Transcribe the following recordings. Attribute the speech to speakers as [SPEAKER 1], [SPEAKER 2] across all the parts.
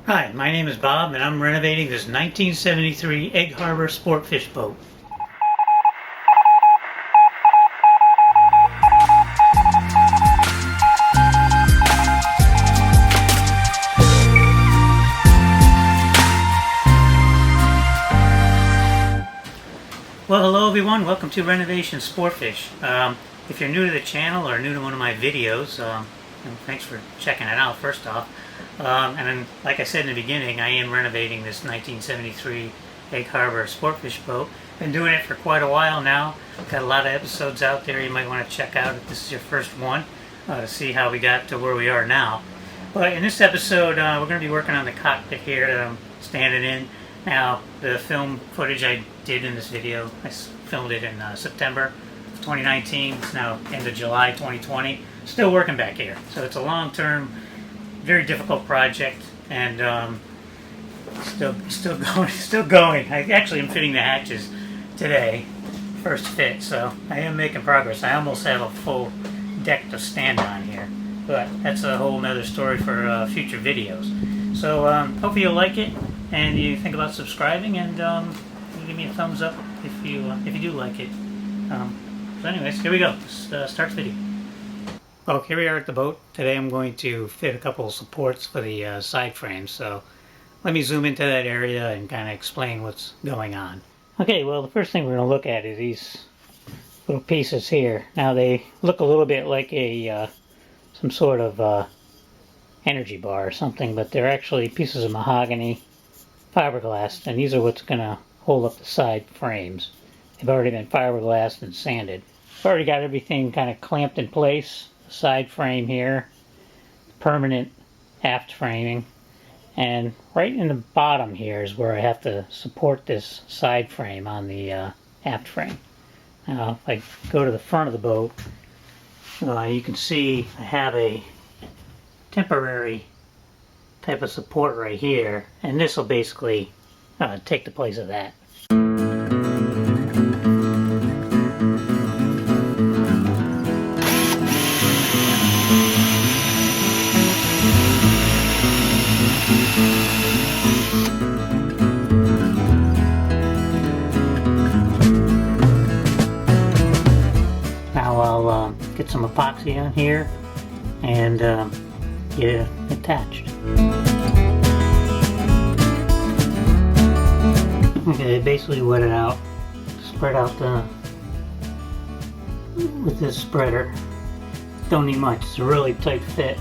[SPEAKER 1] Hi, my name is Bob and I'm renovating this 1973 Egg Harbor Sportfish boat. Well, hello everyone, welcome to Renovation Sportfish. If you're new to the channel or new to one of my videos, thanks for checking it out first off. And then, like I said in the beginning, I am renovating this 1973 Egg Harbor Sportfish boat. Been doing it for quite a while now. Got a lot of episodes out there you might want to check out if this is your first one, to see how we got to where we are now. But in this episode, we're going to be working on the cockpit here that I'm standing in. Now, the film footage I did in this video, I filmed it in September of 2019. It's now end of July 2020. Still working back here. So it's a long-term, very difficult project, and still going. I actually am fitting the hatches today, first fit, so I am making progress. I almost have a full deck to stand on here, but that's a whole nother story for future videos. So hopefully you'll like it, and you think about subscribing, and you give me a thumbs up if you do like it. So anyways, here we go. Let's start the video. Well, here we are at the boat. Today I'm going to fit a couple of supports for the side frames, so let me zoom into that area and kind of explain what's going on. Okay, well, the first thing we're going to look at is these little pieces here. Now they look a little bit like a some sort of energy bar or something, but they're actually pieces of mahogany fiberglass, and these are what's going to hold up the side frames. They've already been fiberglassed and sanded. I've already got everything kind of clamped in place. The side frame here, permanent aft framing, and right in the bottom here is where I have to support this side frame on the aft frame. Now if I go to the front of the boat, you can see I have a temporary type of support right here, and this will basically take the place of that. Now I'll get some epoxy on here and get it attached. Okay, basically wet it out, spread out with this spreader. Don't need much, it's a really tight fit.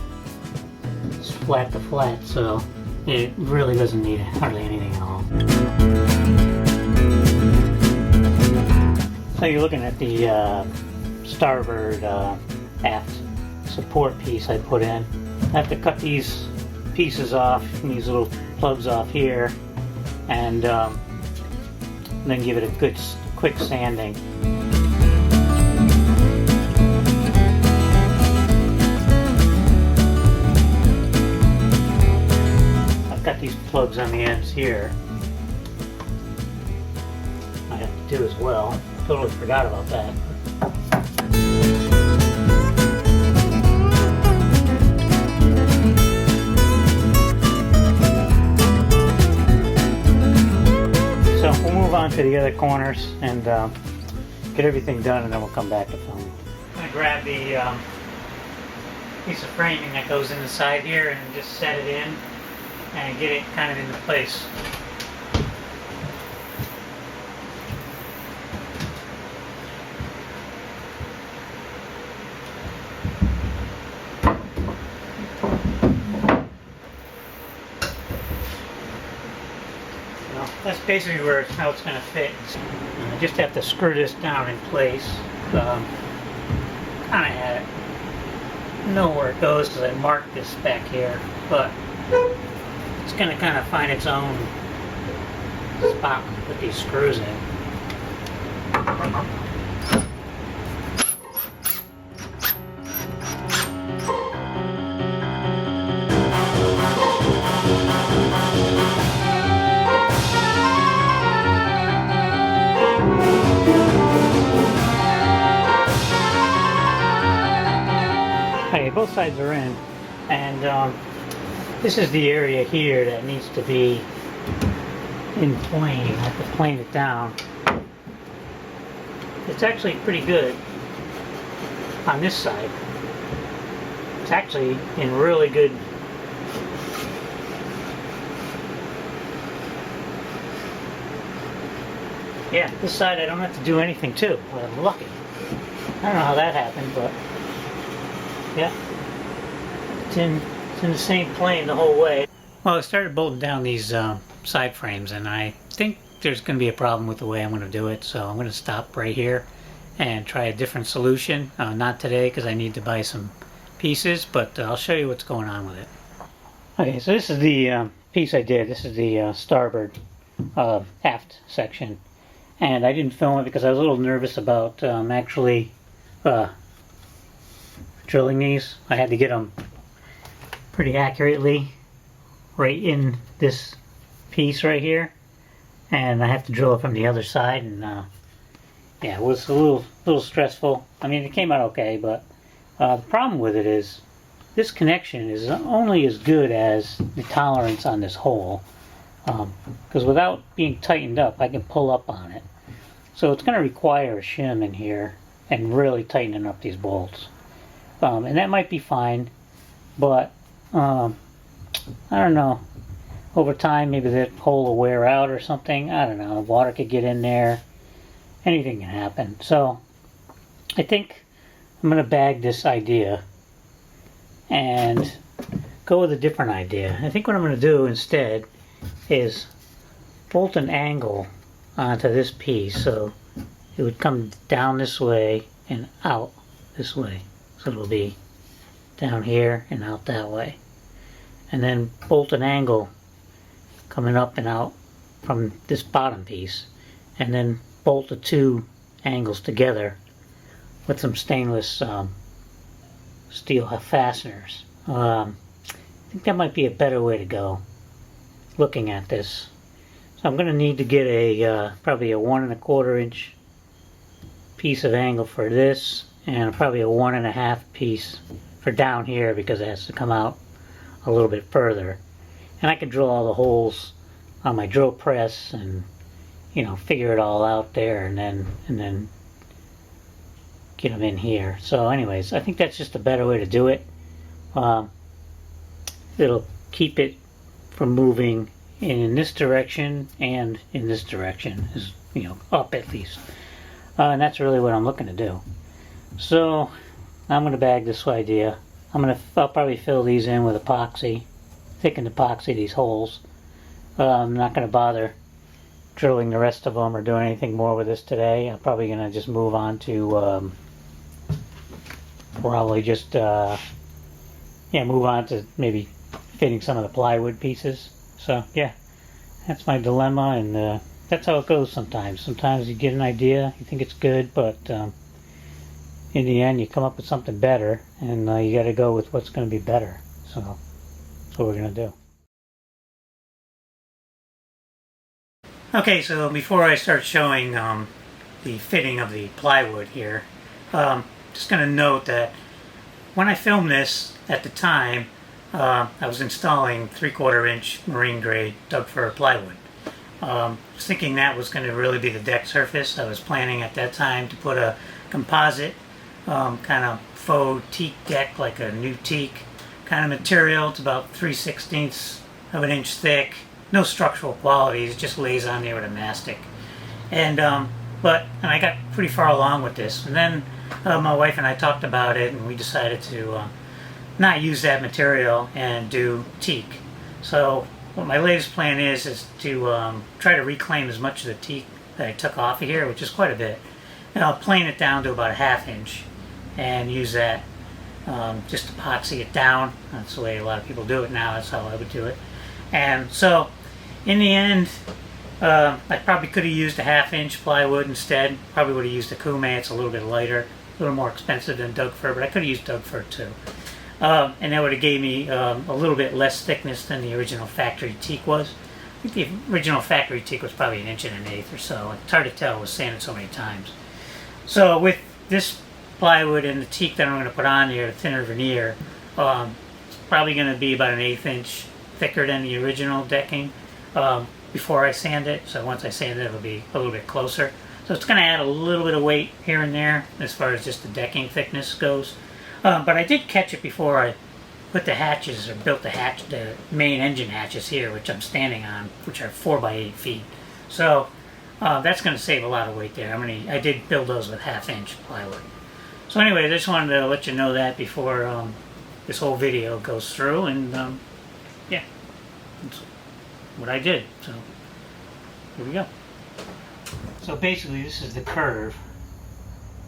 [SPEAKER 1] It's flat to flat, so it really doesn't need hardly anything at all. So you're looking at the starboard aft support piece I put in. I have to cut these pieces off, and these little plugs off here, and then give it a good quick sanding. I've got these plugs on the ends here. I have to do as well. Totally forgot about that. So we'll move on to the other corners and get everything done, and then we'll come back to film. I'm going to grab the piece of framing that goes in the side here and just set it in and get it kind of into place. That's basically how it's going to fit. I just have to screw this down in place. Kind of know where it goes because I marked this back here, but it's going to kind of find its own spot to put these screws in. Okay, both sides are in, and This is the area here that needs to be in plane. I have to plane it down. It's actually pretty good on this side. It's actually in really good. Yeah, this side I don't have to do anything to. Well, I'm lucky. I don't know how that happened, but yeah, it's in the same plane the whole way. Well, I started bolting down these side frames, and I think there's going to be a problem with the way I'm going to do it, so I'm going to stop right here and try a different solution. Not today, because I need to buy some pieces, but I'll show you what's going on with it. Okay, so this is the piece I did. This is the starboard aft section, and I didn't film it because I was a little nervous about actually drilling these. I had to get them pretty accurately right in this piece right here, and I have to drill it from the other side, and yeah, it was a little stressful. I mean, it came out okay, but the problem with it is this connection is only as good as the tolerance on this hole, because without being tightened up I can pull up on it. So it's going to require a shim in here and really tightening up these bolts, and that might be fine, but I don't know, over time maybe that hole will wear out or something. I don't know, water could get in there, anything can happen. So I think I'm going to bag this idea and go with a different idea. I think what I'm going to do instead is bolt an angle onto this piece, so it would come down this way and out this way. So it'll be down here and out that way. And then bolt an angle coming up and out from this bottom piece, and then bolt the two angles together with some stainless steel fasteners. I think that might be a better way to go looking at this. So I'm going to need to get a probably a 1 1/4 inch piece of angle for this, and probably a 1 1/2 piece for down here, because it has to come out a little bit further. And I can drill all the holes on my drill press and, you know, figure it all out there, and then get them in here. So anyways, I think that's just a better way to do it. It'll keep it from moving in this direction and in this direction, is, you know, up at least. And that's really what I'm looking to do. So I'm going to bag this idea. I'll probably fill these in with epoxy, thicken epoxy these holes. I'm not going to bother drilling the rest of them or doing anything more with this today. I'm probably going to just move on to probably just move on to maybe fitting some of the plywood pieces. So yeah, that's my dilemma, and that's how it goes sometimes. Sometimes you get an idea, you think it's good, but in the end you come up with something better, and you got to go with what's going to be better. So that's what we're going to do. Okay, so before I start showing the fitting of the plywood here, just going to note that when I filmed this at the time, I was installing 3/4 inch marine grade Doug fir plywood. I was thinking that was going to really be the deck surface. I was planning at that time to put a composite kind of faux teak deck, like a new teak kind of material. It's about 3/16 of an inch thick. No structural qualities, it just lays on there with a mastic. And I got pretty far along with this, and then my wife and I talked about it, and we decided to not use that material and do teak. So what my latest plan is to try to reclaim as much of the teak that I took off of here, which is quite a bit, and I'll plane it down to about a 1/2 inch and use that, just epoxy it down. That's the way a lot of people do it now. That's how I would do it. And so in the end, I probably could have used a 1/2 inch plywood instead. Probably would have used a Kume. It's a little bit lighter, a little more expensive than Doug fir, but I could have used Doug fir too. And that would have gave me a little bit less thickness than the original factory teak was. I think the original factory teak was probably 1 1/8 it's or so. It's hard to tell, I was saying it so many times. So with this plywood and the teak that I'm going to put on here, the thinner veneer, it's probably going to be about an 1/8 inch thicker than the original decking before I sand it. So once I sand it, it'll be a little bit closer. So it's going to add a little bit of weight here and there as far as just the decking thickness goes. But I did catch it before I put the hatches, or built the main engine hatches here, which I'm standing on, which are 4 by 8 feet. So that's going to save a lot of weight there. I did build those with 1/2 inch plywood. So anyway, I just wanted to let you know that before this whole video goes through, and yeah, that's what I did. So here we go. So basically, this is the curve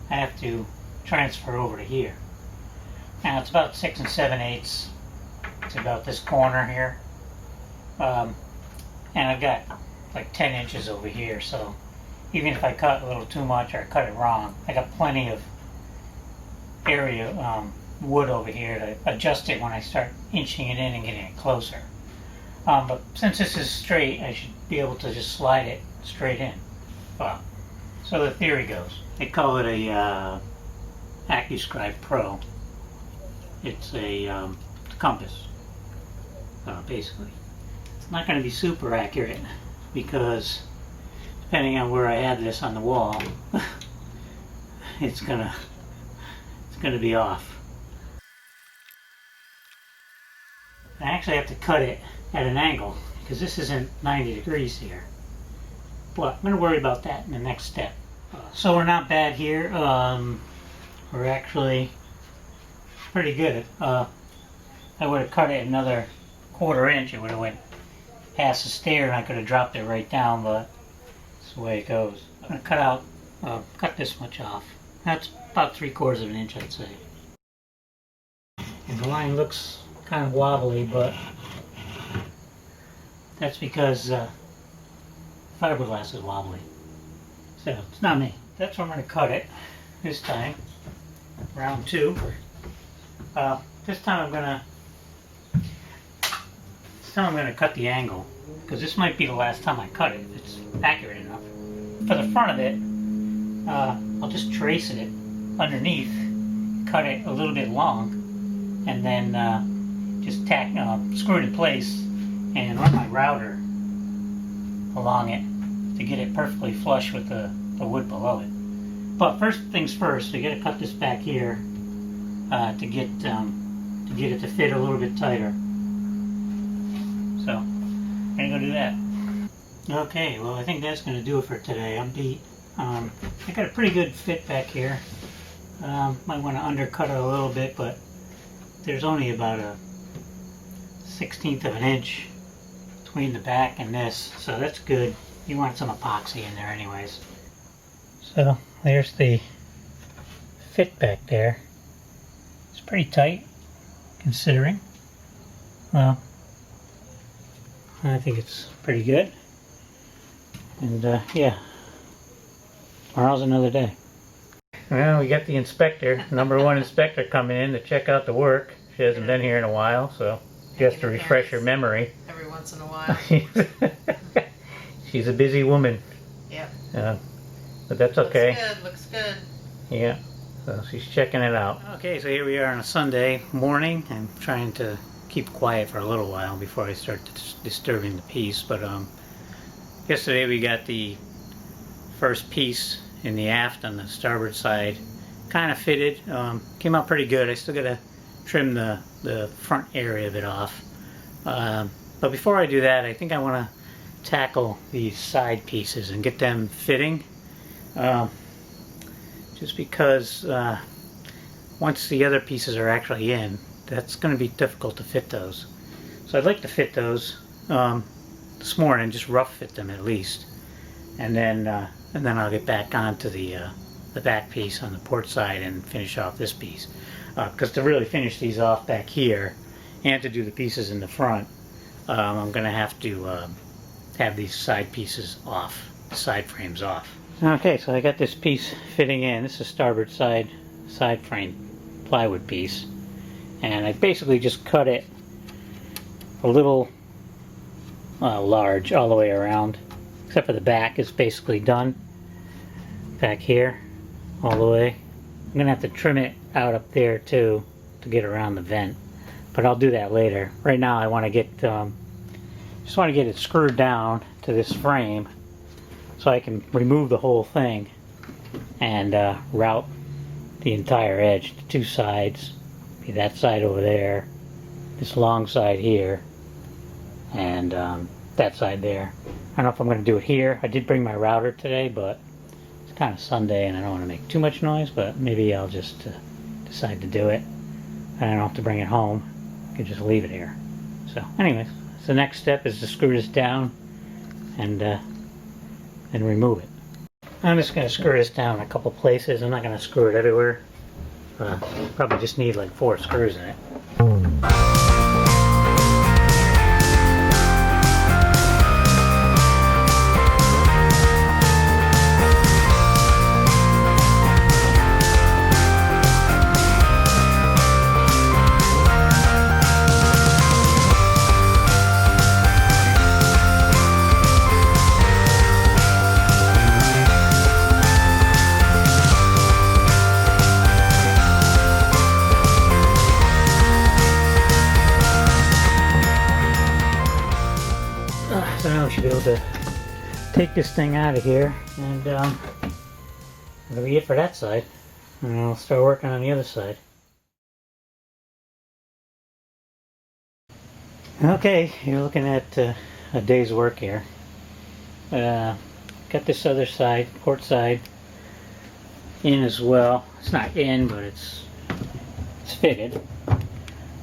[SPEAKER 1] I have to transfer over to here. Now it's about 6 7/8. It's about this corner here, and I've got like 10 inches over here. So even if I cut a little too much or cut it wrong, I got plenty of area wood over here to adjust it when I start inching it in and getting it closer. But since this is straight, I should be able to just slide it straight in. So the theory goes, they call it a AccuScribe Pro. It's a compass, basically. It's not going to be super accurate because depending on where I have this on the wall, it's gonna be off. I actually have to cut it at an angle because this isn't 90 degrees here. But I'm going to worry about that in the next step. So we're not bad here. We're actually pretty good. I would have cut it another 1/4 inch. It would have went past the stair and I could have dropped it right down, but that's the way it goes. I'm going to cut this much off. That's about 3/4 of an inch, I'd say. And the line looks kind of wobbly, but that's because fiberglass is wobbly. So it's not me. That's where I'm going to cut it this time. Round 2. This time I'm going to cut the angle because this might be the last time I cut it if it's accurate enough. For the front of it, I'll just trace it underneath, cut it a little bit long, and then just screw it in place and run my router along it to get it perfectly flush with the wood below it. But first things first, we got to cut this back here to get it to fit a little bit tighter. So I'm gonna go do that. Okay, well I think that's gonna do it for today. I'm beat. I got a pretty good fit back here. Might want to undercut it a little bit, but there's only about a 1/16 of an inch between the back and this, so that's good. You want some epoxy in there anyways. So there's the fit back there. It's pretty tight considering. Well, I think it's pretty good. And yeah, tomorrow's another day. Well, we got the inspector, #1 inspector, coming in to check out the work. She hasn't been here in a while, so just to refresh her memory.
[SPEAKER 2] Every once in a while.
[SPEAKER 1] She's a busy woman.
[SPEAKER 2] Yep.
[SPEAKER 1] But that's okay.
[SPEAKER 2] Looks good.
[SPEAKER 1] Yeah, so she's checking it out. Okay, so here we are on a Sunday morning. I'm trying to keep quiet for a little while before I start disturbing the piece. But yesterday we got the first piece in the aft on the starboard side kind of fitted. Came out pretty good. I still got to trim the front area of it off. But before I do that, I think I want to tackle these side pieces and get them fitting. Just because once the other pieces are actually in, that's going to be difficult to fit those. So I'd like to fit those this morning, just rough fit them at least, and then I'll get back onto the back piece on the port side and finish off this piece. Because to really finish these off back here and to do the pieces in the front, I'm going to have to have these side pieces off, the side frames off. Okay, so I got this piece fitting in. This is starboard side frame plywood piece, and I basically just cut it a little large all the way around, except for the back is basically done back here all the way. I'm gonna have to trim it out up there too to get around the vent, but I'll do that later. Right now I want to get just want to get it screwed down to this frame so I can remove the whole thing and route the entire edge, the two sides, be that side over there, this long side here, and that side there. I don't know if I'm going to do it here. I did bring my router today, but it's kind of Sunday and I don't want to make too much noise, but maybe I'll just decide to do it. I don't have to bring it home. I can just leave it here. So anyways, the next step is to screw this down and remove it. I'm just going to screw this down in a couple places. I'm not going to screw it everywhere. Probably just need like 4 screws in it. So now we should be able to take this thing out of here, and that'll be it for that side. And I'll start working on the other side. Okay, you're looking at a day's work here. Got this other side, port side, in as well. It's not in, but it's fitted.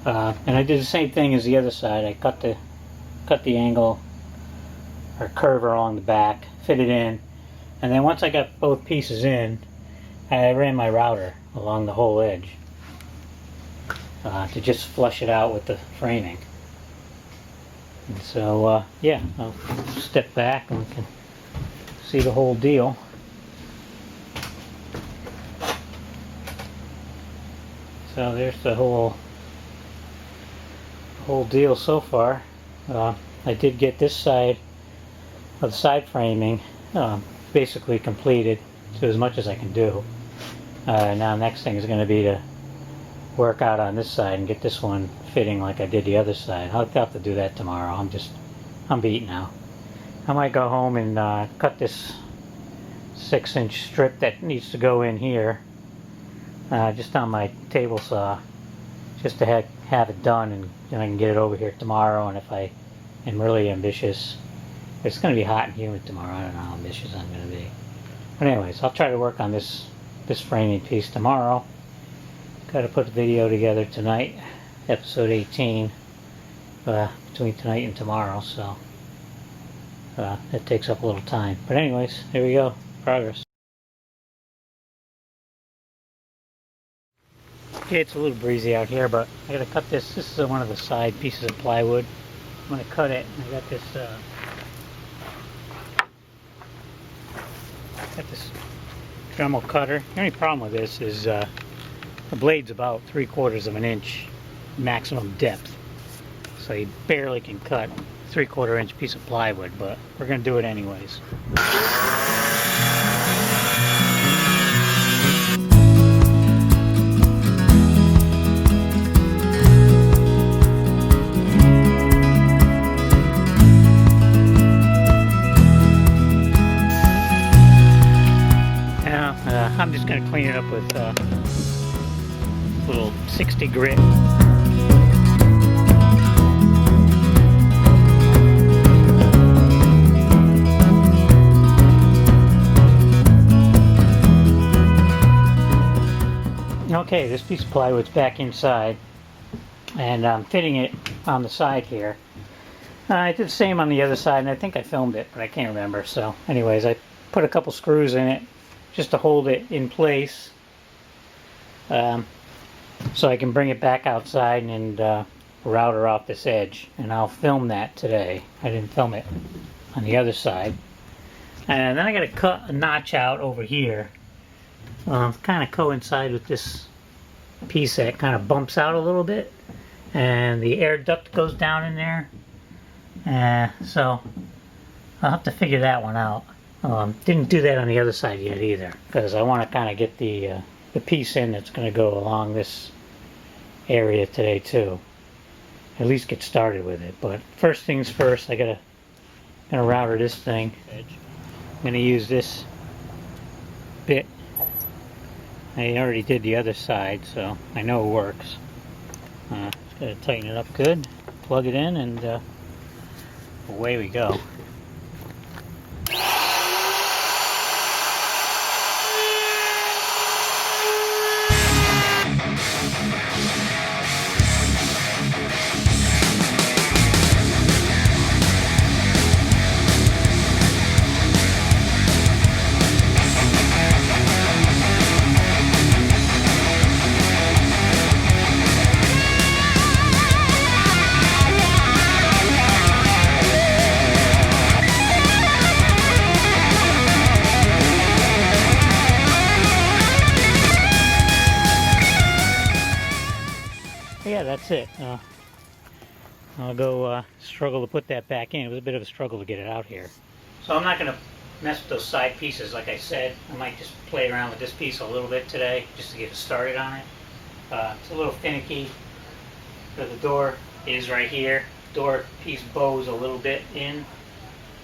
[SPEAKER 1] And I did the same thing as the other side. I cut the angle or curve along the back, fit it in, and then once I got both pieces in, I ran my router along the whole edge to just flush it out with the framing. And so yeah, I'll step back and we can see the whole deal. So there's the whole deal so far. I did get this side of the side framing basically completed to as much as I can do. Now next thing is going to be to work out on this side and get this one fitting like I did the other side. I'll have to do that tomorrow. I'm beat now. I might go home and cut this 6-inch strip that needs to go in here just on my table saw, just to have it done, and then I can get it over here tomorrow. And if I am really ambitious, it's going to be hot and humid tomorrow. I don't know how ambitious I'm going to be. But anyways, I'll try to work on this framing piece tomorrow. Got to put a video together tonight, episode 18, between tonight and tomorrow, so that takes up a little time. But anyways, here we go. Progress. Okay, it's a little breezy out here, but I got to cut this. This is one of the side pieces of plywood. I'm going to cut it. I got this Dremel cutter. The only problem with this is the blade's about 3/4 of an inch maximum depth, so you barely can cut a 3/4 inch piece of plywood, but we're going to do it anyways. I'm just going to clean it up with a little 60 grit. Okay, this piece of plywood's back inside, and I'm fitting it on the side here. I did the same on the other side, and I think I filmed it, but I can't remember. So anyways, I put a couple screws in it just to hold it in place, so I can bring it back outside and router off this edge. And I'll film that today. I didn't film it on the other side. And then I got to cut a notch out over here, kind of coincide with this piece that kind of bumps out a little bit, and the air duct goes down in there. So I'll have to figure that one out. Didn't do that on the other side yet either, because I want to kind of get the piece in that's going to go along this area today too. at least get started with it. But first things first, gonna router this thing. I'm gonna use this bit. I already did the other side, so I know it works. Just gotta tighten it up good, plug it in, and away we go. Yeah, that's it. I'll go struggle to put that back in. It was a bit of a struggle to get it out here. So I'm not going to mess with those side pieces like I said. I might just play around with this piece a little bit today just to get it started on it. It's a little finicky. But the door is right here. Door piece bows a little bit in.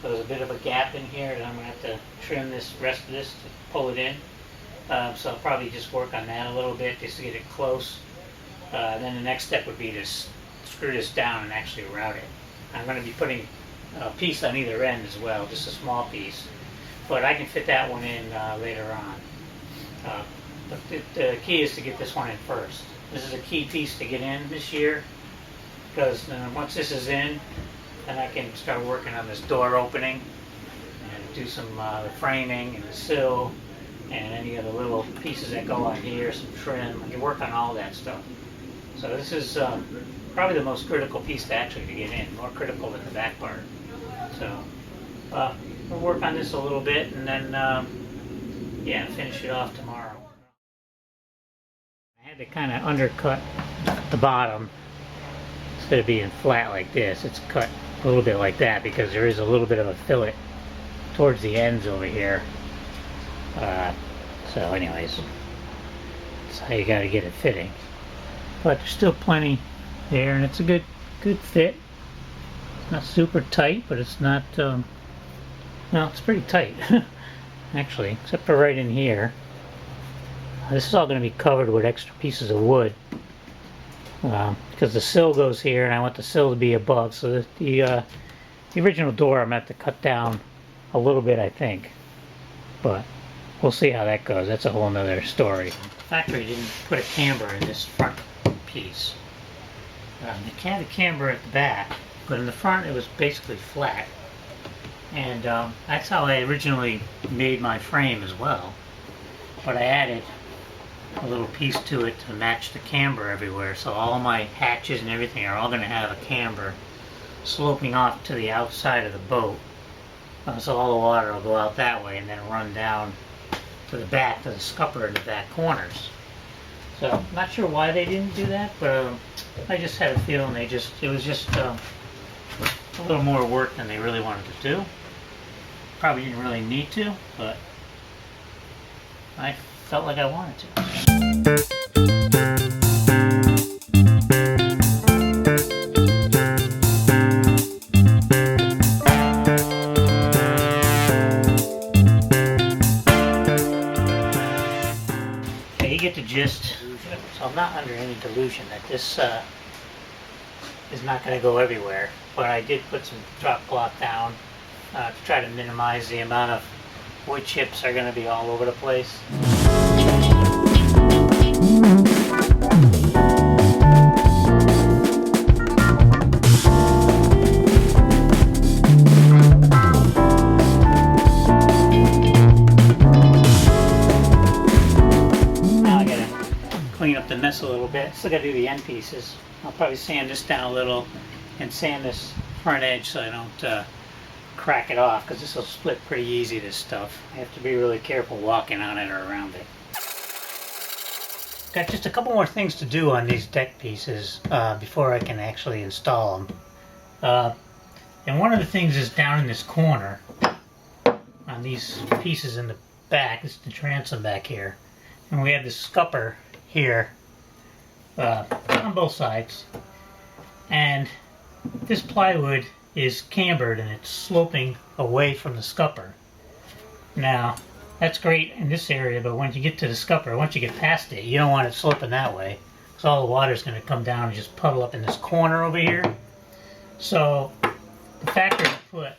[SPEAKER 1] So there's a bit of a gap in here that I'm going to have to trim this rest of this to pull it in. So I'll probably just work on that a little bit just to get it close. Then the next step would be to screw this down and actually route it. I'm going to be putting a piece on either end as well, just a small piece. But I can fit that one in later on. But the key is to get this one in first. This is a key piece to get in this year, because once this is in, then I can start working on this door opening and do some the framing and the sill and any of the little pieces that go on here, some trim. I can work on all that stuff. So this is probably the most critical piece to get in, more critical than the back part. So we'll work on this a little bit and then yeah, finish it off tomorrow. I had to kind of undercut the bottom instead of being flat like this. It's cut a little bit like that because there is a little bit of a fillet towards the ends over here. So anyways, that's how you got to get it fitting. But there's still plenty there, and it's a good fit. It's not super tight, but it's not, no, it's pretty tight, actually, except for right in here. This is all going to be covered with extra pieces of wood, because the sill goes here, and I want the sill to be above, so the original door I'm going to have to cut down a little bit, I think, but we'll see how that goes. That's a whole nother story. The factory didn't put a camber in this front piece. They had a camber at the back, but in the front it was basically flat. And that's how I originally made my frame as well. But I added a little piece to it to match the camber everywhere. So all my hatches and everything are all going to have a camber sloping off to the outside of the boat. So all the water will go out that way and then run down to the back, to the scupper in the back corners. So I'm not sure why they didn't do that, but I just had a feeling it was just a little more work than they really wanted to do. Probably didn't really need to, but I felt like I wanted to. Okay, you get the gist. So I'm not under any delusion that this is not going to go everywhere, but I did put some drop cloth down to try to minimize the amount of wood chips are going to be all over the place. Clean up the mess a little bit. Still gotta do the end pieces. I'll probably sand this down a little and sand this front edge so I don't crack it off, because this will split pretty easy, this stuff. I have to be really careful walking on it or around it. Got just a couple more things to do on these deck pieces before I can actually install them. And one of the things is down in this corner on these pieces in the back. This is the transom back here. And we have this scupper here on both sides, And this plywood is cambered and it's sloping away from the scupper. Now, that's great in this area, but when you get to the scupper, once you get past it, you don't want it sloping that way, because all the water is going to come down and just puddle up in this corner over here. So the factory put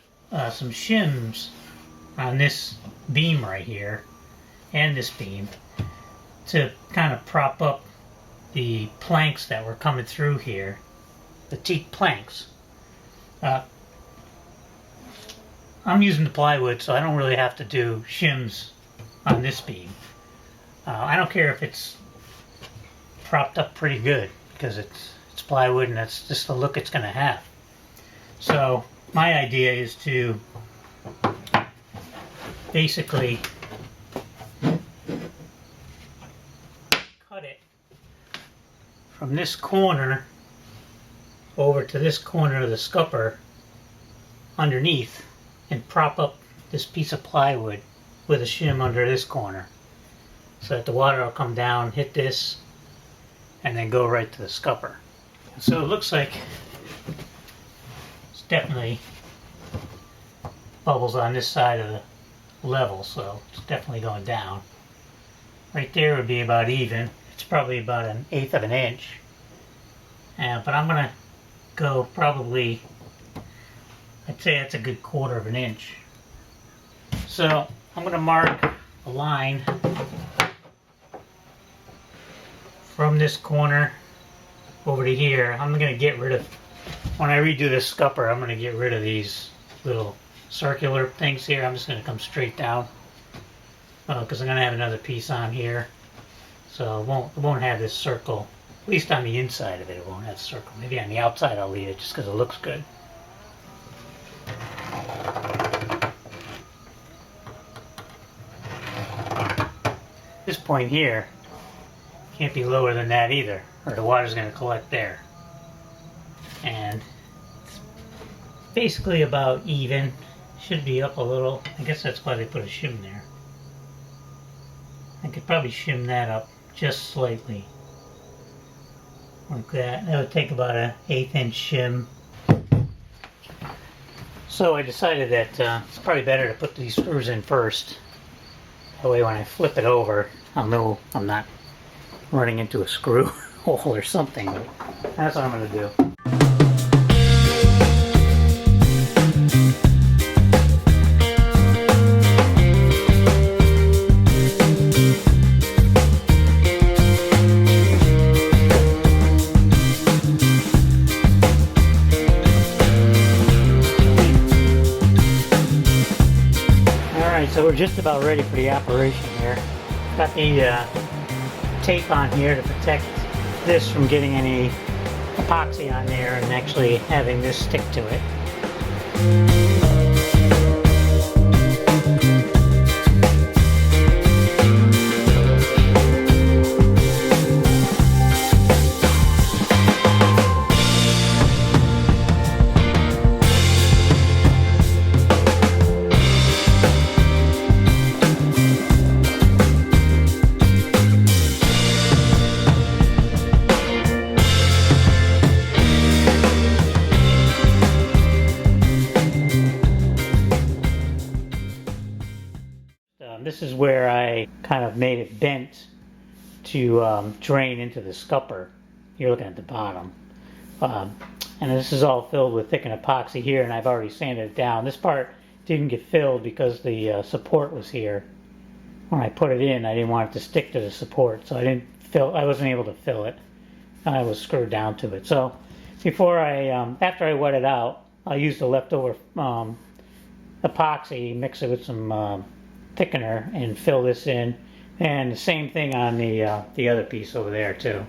[SPEAKER 1] some shims on this beam right here and this beam to kind of prop up the planks that were coming through here, the teak planks. I'm using the plywood, so I don't really have to do shims on this beam. I don't care if it's propped up pretty good, because it's plywood and that's just the look it's going to have. So my idea is to basically cut it from this corner over to this corner of the scupper underneath and prop up this piece of plywood with a shim under this corner, so that the water will come down, hit this, and then go right to the scupper. So it looks like it's definitely bubbles on this side of the level, so it's definitely going down. Right there would be about even. It's probably about 1/8 of an inch. But I'm going to go probably, I'd say that's a good 1/4 of an inch. So I'm going to mark a line from this corner over to here. I'm going to get rid of, when I redo this scupper, I'm going to get rid of these little circular things here. I'm just going to come straight down because I'm going to have another piece on here. So it won't have this circle. At least on the inside of it, it won't have a circle. Maybe on the outside I'll leave it just because it looks good. This point here can't be lower than that either, or the water's going to collect there. And it's basically about even. Should be up a little. I guess that's why they put a shim there. I could probably shim that up just slightly. Like that. That would take about an 1/8 inch shim. So I decided that it's probably better to put these screws in first. That way when I flip it over, I'll know I'm not running into a screw hole or something. But that's what I'm going to do. So we're just about ready for the operation here. Got the tape on here to protect this from getting any epoxy on there and actually having this stick to it. This is where I kind of made it bent to drain into the scupper. You're looking at the bottom. And this is all filled with thickened epoxy here, and I've already sanded it down. This part didn't get filled because the support was here. When I put it in, I didn't want it to stick to the support, so I wasn't able to fill it. I was screwed down to it. So before after I wet it out, I used the leftover epoxy, mix it with some thickener, and fill this in. And the same thing on the other piece over there too.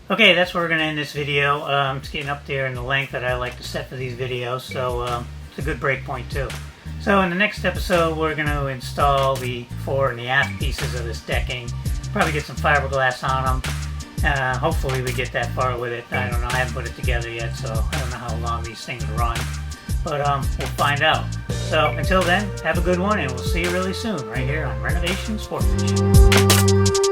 [SPEAKER 1] Okay, that's where we're going to end this video. It's getting up there in the length that I like to set for these videos, so it's a good break point too. So in the next episode, we're going to install the fore and the aft pieces of this decking. Probably get some fiberglass on them. Hopefully we get that far with it. I don't know, I haven't put it together yet, so I don't know how long these things run. But we'll find out. So until then, have a good one, and we'll see you really soon right here on Renovation Sportfish.